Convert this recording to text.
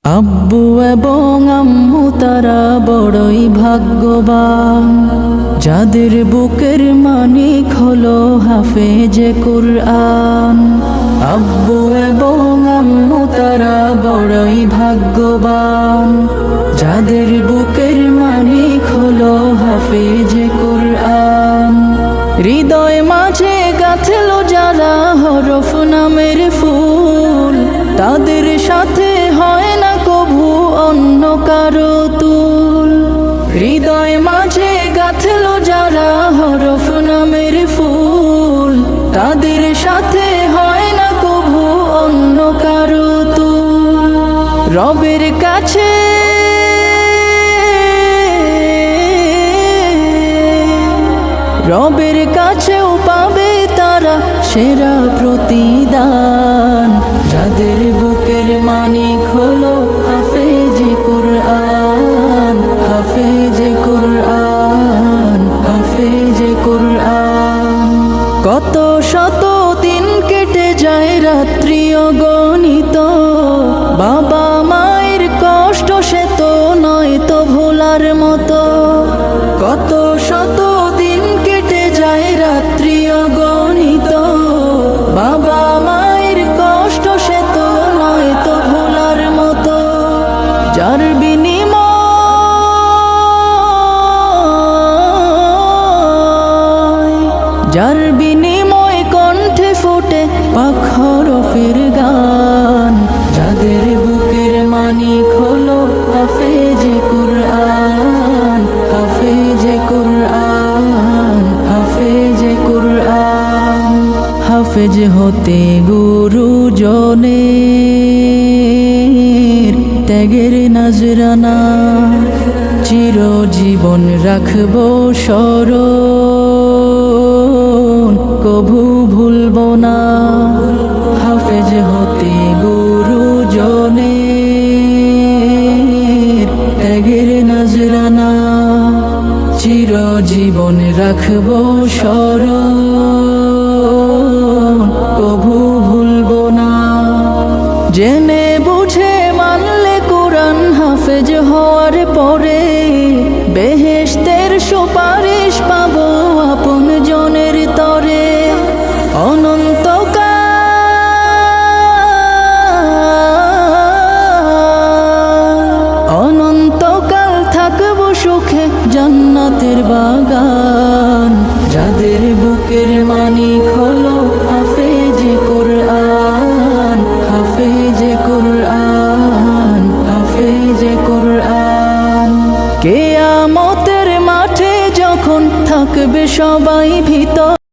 আব্বু এবং আম্মু তারা বড়ই ভাগ্যবান, যাদের বুকের মানিক হলো হাফেজে কুরআন। আব্বু এবং আম্মু তারা বড়ই ভাগ্যবান, যাদের বুকের মানিক হলো হাফেজে কুরআন। হৃদয় মাঝে গাঁথলো যারা হরফ নামের ফুল, তাদের সাথে হয় না কভু অন্য কারো তুল। হৃদয় মাঝে গাঁথলো যারা হরফ নামের ফুল, তাদের সাথে হয় না কভু অন্য কারো তুল। রবের কাছে রবের কাছেও পাবে তারা সেরা প্রতিদান, যাদের বুকের মানিক হলো হাফেজে কুরআন, হাফেজে কুরআন, হাফেজে কুরআন। কত শত দিন কেটে যায় রাত্রি অগণিত, বাবা মায়ের কষ্ট সে তো নয় তো ভোলার মতো। কত শত দিন কেটে যায় রাত্রি অগণিত, বাবা মায়ের কষ্ট সে তো নয় তো ভোলার মতো। যার বিনিময় কণ্ঠে ফোটে পাক হরফের গান, যাদের বুকের মানিক হলো হাফেজে কুরআন, হাফেজে কুরআন, হাফেজে কুরআন। হাফেজ হতে গুরুজনের ত্যাগের নজরানা, চিরজীবন রাখবো স্মরণ, কভু ভুলবো না। হাফেজ হতে গুরুজনের ত্যাগের নজরানা, চিরজীবন রাখবো স্মরণ, কভু ভুলবো না। জেনে বুঝে মানলে কুরআন হাফেজ হওয়ার পরে, বেহেশতের সুপারিশ পাবো আপন জনের তরে। অনন্তকাল থাকবো সুখে জান্নাতের বাগান, যাদের বুকের মানিক হলো হাফেজে কুরআন, হাফেজে কুরআন, হাফেজে কুরআন। কিয়ামতের মাঠে যখন থাকবে সবাই ভিতর